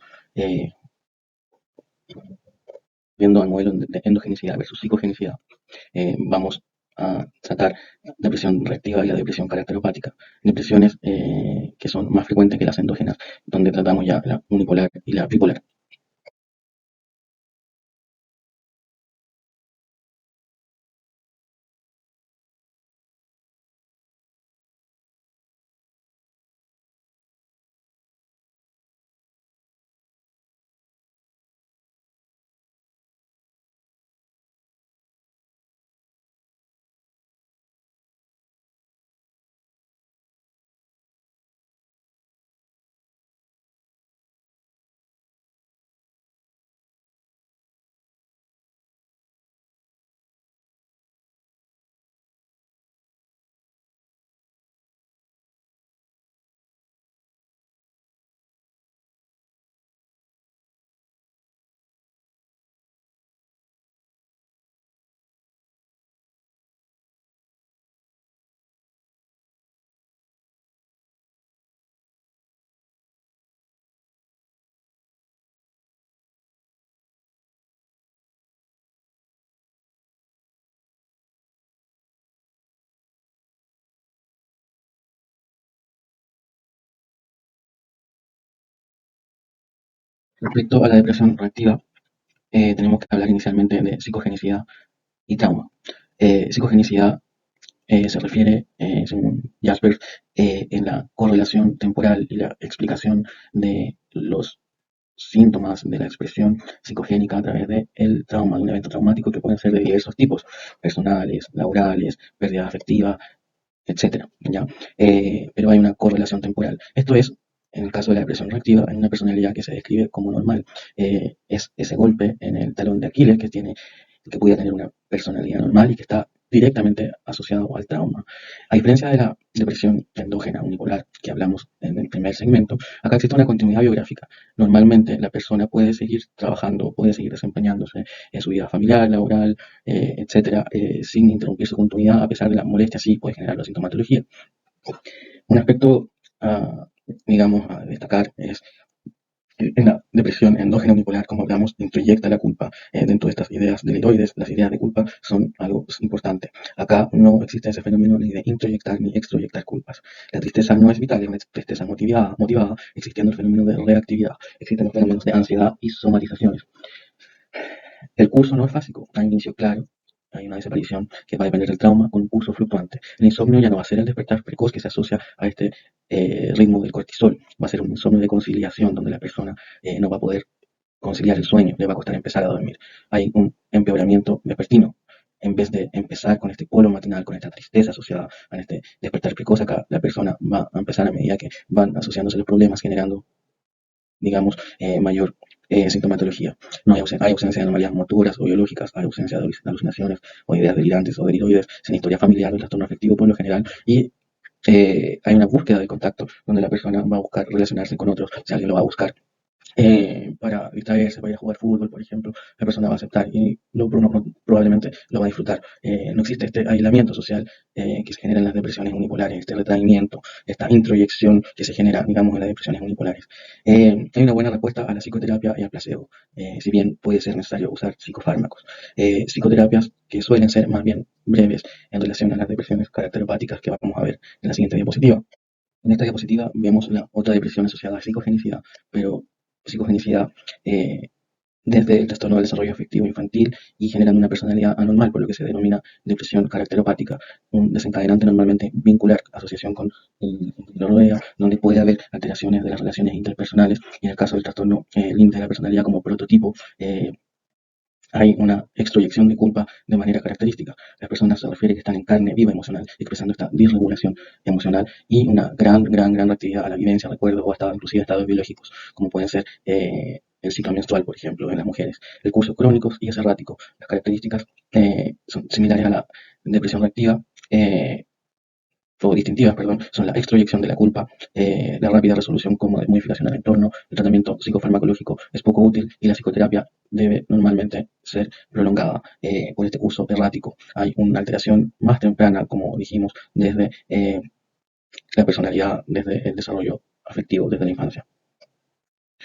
[SPEAKER 1] Viendo al modelo de endogenicidad versus psicogenicidad, vamos a tratar la depresión reactiva y la depresión caracteropática, depresiones que son más frecuentes que las endógenas, donde tratamos ya la unipolar y la bipolar. Respecto a la depresión reactiva, tenemos que hablar inicialmente de psicogenicidad y trauma. Psicogenicidad se refiere, según Jasper, en la correlación temporal y la explicación de los síntomas de la expresión psicogénica a través del trauma, de un evento traumático que pueden ser de diversos tipos, personales, laborales, pérdida afectiva, etcétera, ¿ya? Pero hay una correlación temporal. Esto es, en el caso de la depresión reactiva, en una personalidad que se describe como normal. Es ese golpe en el talón de Aquiles que puede tener una personalidad normal y que está directamente asociado al trauma. A diferencia de la depresión endógena unipolar que hablamos en el primer segmento, acá existe una continuidad biográfica. Normalmente la persona puede seguir trabajando, puede seguir desempeñándose en su vida familiar, laboral, etcétera, sin interrumpir su continuidad, a pesar de la molestia, sí puede generar la sintomatología. Un aspecto, digamos, a destacar es En la depresión endógena unipolar, como hablamos, introyecta la culpa dentro de estas ideas deletoides. Las ideas de culpa son algo importante. Acá no existe ese fenómeno ni de introyectar ni extroyectar culpas. La tristeza no es vital, es una tristeza motivada, existiendo el fenómeno de reactividad. Existen los fenómenos de ansiedad y somatizaciones. El curso no es básico, hay un inicio claro, hay una desaparición que va a depender del trauma con un curso fluctuante. El insomnio ya no va a ser el despertar precoz que se asocia a este ritmo del cortisol, va a ser un insomnio de conciliación donde la persona no va a poder conciliar el sueño, le va a costar empezar a dormir. Hay un empeoramiento vespertino. En vez de empezar con este polo matinal, con esta tristeza asociada a este despertar precoz, acá la persona va a empezar a medida que van asociándose los problemas, generando digamos, mayor sintomatología. No hay, hay ausencia de anomalías motoras o biológicas, hay ausencia de alucinaciones o ideas delirantes o deliriosas, sin historia familiar o trastorno afectivo por lo general, y hay una búsqueda de contacto donde la persona va a buscar relacionarse con otros, si alguien lo va a buscar para distraerse, para ir a jugar fútbol, por ejemplo, la persona va a aceptar y probablemente lo va a disfrutar. No existe este aislamiento social que se genera en las depresiones unipolares, este retraimiento, esta introyección que se genera, digamos, en las depresiones unipolares. Hay una buena respuesta a la psicoterapia y al placebo, si bien puede ser necesario usar psicofármacos. Psicoterapias que suelen ser más bien breves en relación a las depresiones caracteropáticas que vamos a ver en la siguiente diapositiva. En esta diapositiva vemos la otra depresión asociada a psicogenicidad, pero psicogenicidad desde el trastorno del desarrollo afectivo infantil y generando una personalidad anormal, por lo que se denomina depresión caracteropática, un desencadenante normalmente vincular, asociación con la rodea, donde puede haber alteraciones de las relaciones interpersonales, y en el caso del trastorno límite de la personalidad como prototipo, hay una extroyección de culpa de manera característica. Las personas se refiere que están en carne viva emocional, expresando esta disregulación emocional y una gran actividad a la vivencia, recuerdos o hasta inclusive estados biológicos, como pueden ser el ciclo menstrual, por ejemplo, en las mujeres. El curso crónico y es errático. Las características son similares a la depresión reactiva. O distintivas, perdón, son la extroyección de la culpa, la rápida resolución como de modificación del entorno, el tratamiento psicofarmacológico es poco útil y la psicoterapia debe normalmente ser prolongada por este curso errático. Hay una alteración más temprana, como dijimos, desde la personalidad, desde el desarrollo afectivo, desde la infancia.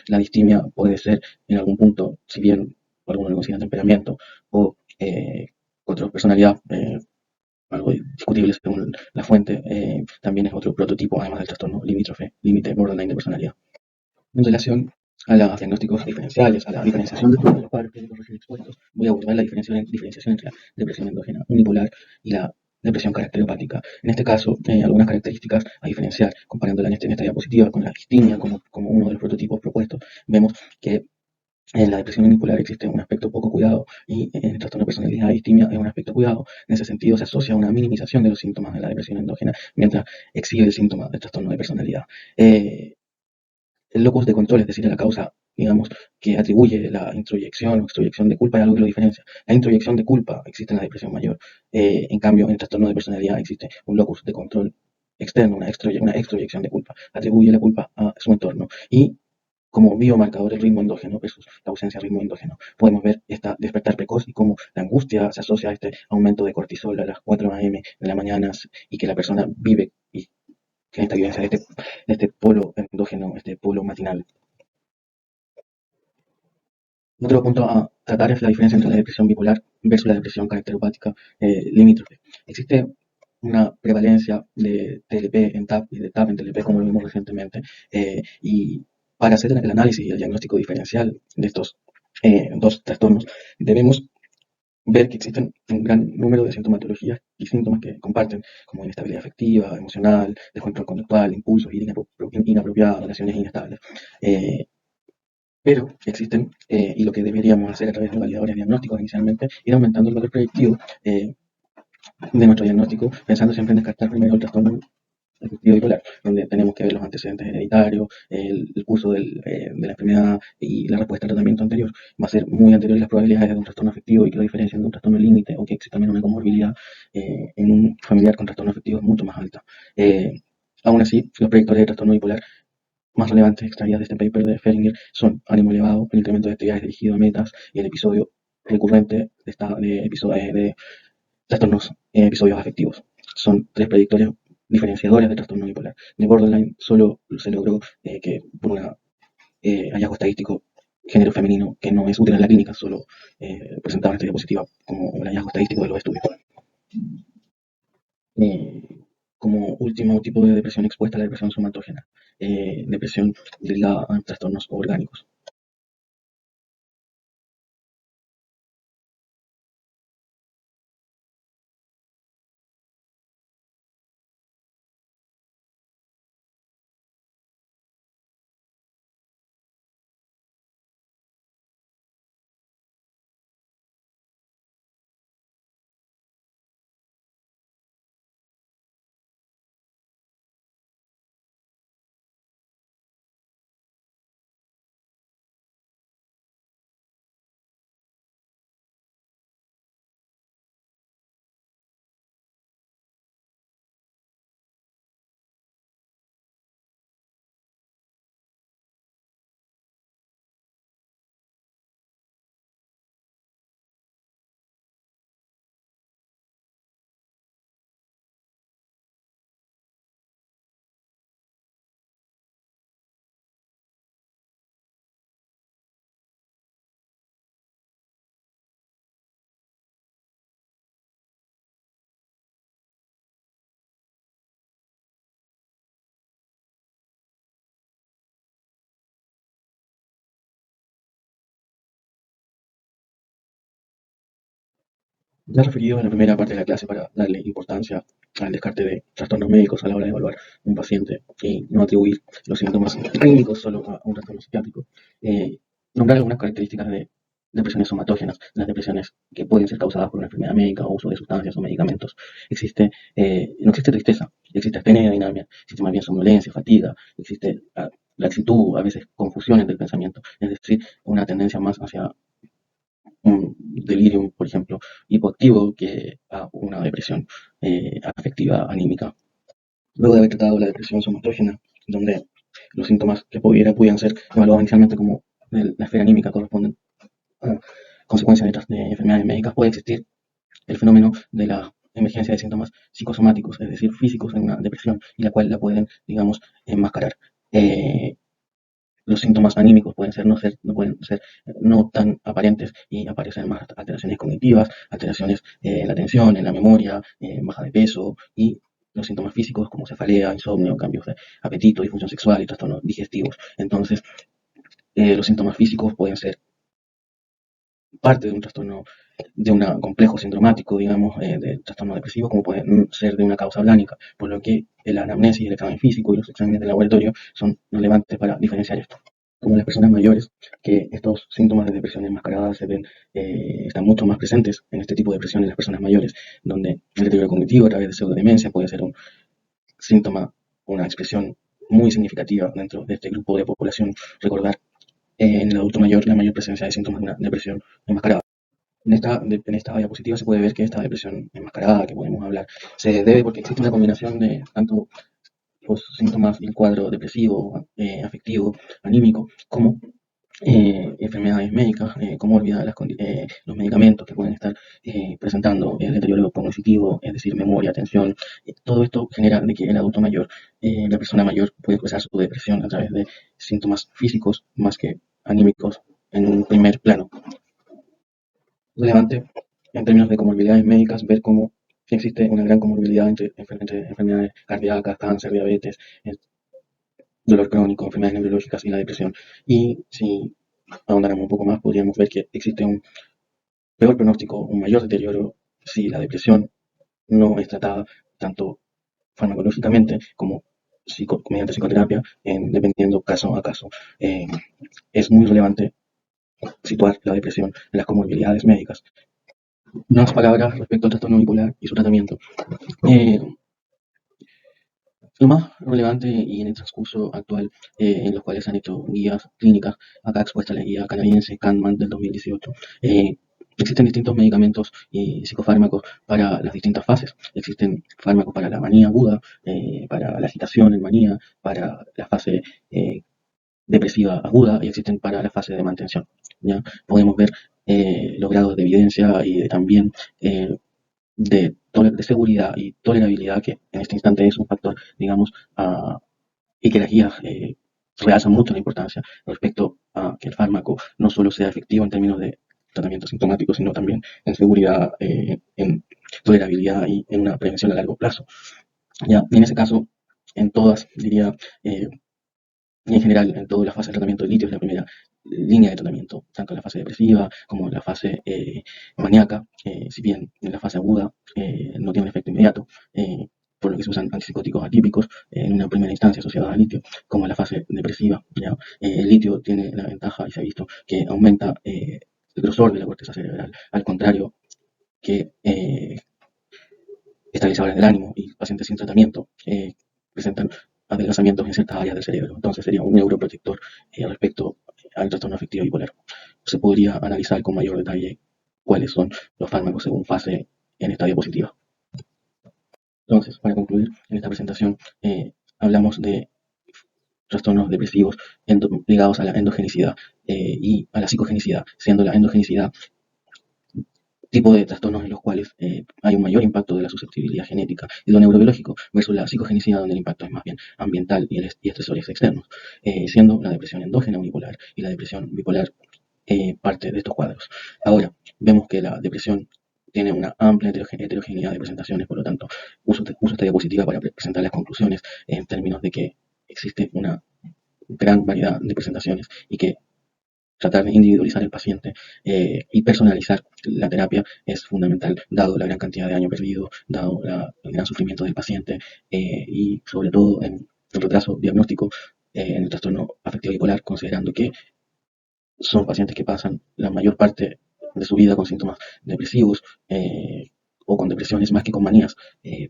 [SPEAKER 1] La distimia puede ser en algún punto, si bien algunos lo consideran temperamento o otra personalidad, algo discutible según la fuente, también es otro prototipo, además del trastorno limítrofe, límite borderline de personalidad. En relación a los diagnósticos diferenciales, a la diferenciación de los cuadros clínicos recién expuestos, voy a abordar la diferenciación entre la depresión endógena unipolar y la depresión caracteropática. En este caso, algunas características a diferenciar, comparándola en esta diapositiva con la distimia como uno de los prototipos propuestos, vemos que en la depresión unipolar existe un aspecto poco cuidado y en el trastorno de personalidad distimia es un aspecto cuidado. En ese sentido se asocia a una minimización de los síntomas de la depresión endógena mientras exhibe el síntoma del trastorno de personalidad. El locus de control, es decir, la causa, digamos, que atribuye la introyección o extroyección de culpa es algo que lo diferencia. La introyección de culpa existe en la depresión mayor. En cambio, en el trastorno de personalidad existe un locus de control externo, una extroyección de culpa. Atribuye la culpa a su entorno. Y como biomarcador del ritmo endógeno versus la ausencia de ritmo endógeno. Podemos ver esta despertar precoz y cómo la angustia se asocia a este aumento de cortisol a las 4 a.m. de la mañana y que la persona vive y tiene esta vivencia de este polo endógeno, este polo matinal. Otro punto a tratar es la diferencia entre la depresión bipolar versus la depresión caracteropática limítrofe. Existe una prevalencia de TLP en TAP y de TAP en TLP, como lo vimos recientemente, y para hacer el análisis y el diagnóstico diferencial de estos dos trastornos, debemos ver que existen un gran número de sintomatologías y síntomas que comparten, como inestabilidad afectiva, emocional, descontrol conductual, impulsos inapropiados, relaciones inestables. Pero existen, y lo que deberíamos hacer a través de validadores diagnósticos inicialmente, ir aumentando el valor predictivo de nuestro diagnóstico, pensando siempre en descartar primero el trastorno afectivo bipolar, donde tenemos que ver los antecedentes hereditarios, el curso de la enfermedad y la respuesta al tratamiento anterior. Va a ser muy anterior las probabilidades de un trastorno afectivo y que lo diferencien de un trastorno límite o que exista también una comorbilidad en un familiar con trastorno afectivo es mucho más alta. Aún así, los predictores de trastorno bipolar más relevantes extraídas de este paper de Feringer son ánimo elevado, el incremento de actividades dirigido a metas y el episodio recurrente de trastornos episodios afectivos. Son tres predictores diferenciadores de trastorno bipolar. De borderline solo se logró que por una hallazgo estadístico, género femenino, que no es útil en la clínica, solo presentado en esta diapositiva como el hallazgo estadístico de los estudios. Como último tipo de depresión expuesta, la depresión somatógena, depresión ligada a trastornos orgánicos. Ya referido en la primera parte de la clase para darle importancia al descarte de trastornos médicos a la hora de evaluar un paciente y no atribuir los síntomas clínicos solo a un trastorno psiquiátrico, nombrar algunas características de depresiones somatógenas, las depresiones que pueden ser causadas por una enfermedad médica o uso de sustancias o medicamentos. No existe tristeza, existe astenia y dinamia, existe más bien somnolencia, fatiga, existe laxitud, a veces confusión entre el pensamiento, es decir, una tendencia más hacia un delirium, por ejemplo, hipoactivo que a una depresión afectiva anímica. Luego de haber tratado la depresión somatógena, donde los síntomas que pudieran ser evaluados inicialmente como de la esfera anímica corresponden a consecuencias de enfermedades médicas, puede existir el fenómeno de la emergencia de síntomas psicosomáticos, es decir, físicos en una depresión, y la cual la pueden, digamos, enmascarar. Eh, los síntomas anímicos pueden ser no tan aparentes y aparecen más alteraciones cognitivas, alteraciones en la atención, en la memoria, baja de peso y los síntomas físicos como cefalea, insomnio, cambios de apetito, disfunción sexual y trastornos digestivos. Entonces, los síntomas físicos pueden ser parte de un trastorno, de un complejo sindromático, digamos, de trastorno depresivo, como pueden ser de una causa orgánica, por lo que el anamnesis, el examen físico y los exámenes de laboratorio son relevantes para diferenciar esto. Como las personas mayores, que estos síntomas de depresión enmascarada están mucho más presentes en este tipo de depresión en las personas mayores, donde el deterioro cognitivo a través de pseudodemencia puede ser un síntoma, una expresión muy significativa dentro de este grupo de población. Recordar en el adulto mayor la mayor presencia de síntomas de una depresión enmascarada. En esta diapositiva se puede ver que esta depresión enmascarada que podemos hablar se debe porque existe una combinación de tanto los síntomas del cuadro depresivo, afectivo, anímico, como enfermedades médicas, como olvidar los medicamentos que pueden estar presentando el deterioro cognitivo, es decir, memoria, atención. Todo esto genera de que el adulto mayor, la persona mayor, puede expresar su depresión a través de síntomas físicos más que anímicos en un primer plano. Relevante en términos de comorbilidades médicas ver cómo existe una gran comorbilidad entre enfermedades cardíacas, cáncer, diabetes, dolor crónico, enfermedades neurológicas y la depresión. Y si ahondáramos un poco más, podríamos ver que existe un peor pronóstico, un mayor deterioro si la depresión no es tratada tanto farmacológicamente como mediante psicoterapia, dependiendo caso a caso. Es muy relevante situar la depresión en las comorbilidades médicas. Unas palabras respecto al trastorno bipolar y su tratamiento. Eh, lo más relevante y en el transcurso actual, en los cuales se han hecho guías clínicas, acá expuesta la guía canadiense Kahneman del 2018, existen distintos medicamentos y psicofármacos para las distintas fases. Existen fármacos para la manía aguda, para la agitación en manía, para la fase depresiva aguda y existen para la fase de mantención. ¿Ya? Podemos ver los grados de evidencia y también de seguridad y tolerabilidad, que en este instante es un factor, digamos, y que las guías realza mucho la importancia respecto a que el fármaco no solo sea efectivo en términos de tratamiento sintomático, sino también en seguridad, en tolerabilidad y en una prevención a largo plazo. Ya, y en ese caso, en todas, diría, y en general, en todas las fases de tratamiento, el litio es la primera línea de tratamiento, tanto en la fase depresiva como en la fase maníaca, si bien en la fase aguda no tiene un efecto inmediato, por lo que se usan antipsicóticos atípicos en una primera instancia asociados al litio, como en la fase depresiva. ¿Ya? El litio tiene la ventaja, y se ha visto, que aumenta el grosor de la corteza cerebral, al contrario que estabilizadores del ánimo y pacientes sin tratamiento presentan adelgazamientos en ciertas áreas del cerebro. Entonces sería un neuroprotector respecto al trastorno afectivo bipolar. Se podría analizar con mayor detalle cuáles son los fármacos según fase en esta diapositiva. Entonces, para concluir, en esta presentación hablamos de trastornos depresivos ligados a la endogenicidad y a la psicogenicidad, siendo la endogenicidad tipo de trastornos en los cuales hay un mayor impacto de la susceptibilidad genética y lo neurobiológico versus la psicogenicidad donde el impacto es más bien ambiental y estresores externos, siendo la depresión endógena unipolar y la depresión bipolar parte de estos cuadros. Ahora, vemos que la depresión tiene una amplia heterogeneidad de presentaciones, por lo tanto, uso esta diapositiva para presentar las conclusiones en términos de que existe una gran variedad de presentaciones y que tratar de individualizar el paciente y personalizar la terapia es fundamental, dado la gran cantidad de años perdidos, dado el gran sufrimiento del paciente y sobre todo en el retraso diagnóstico en el trastorno afectivo bipolar, considerando que son pacientes que pasan la mayor parte de su vida con síntomas depresivos o con depresiones más que con manías,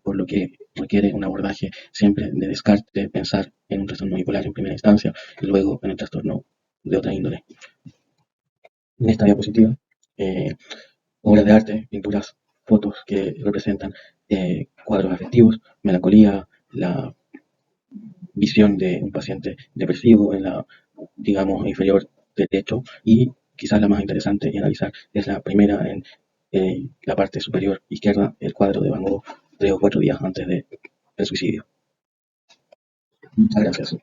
[SPEAKER 1] por lo que requiere un abordaje siempre de descarte, pensar en un trastorno bipolar en primera instancia y luego en el trastorno de otra índole. En esta diapositiva, obras de arte, pinturas, fotos que representan cuadros afectivos, melancolía, la visión de un paciente depresivo en la, digamos, inferior derecho y quizás la más interesante y analizar es la primera en la parte superior izquierda, el cuadro de Van Gogh 3 o 4 días antes del suicidio. Muchas gracias.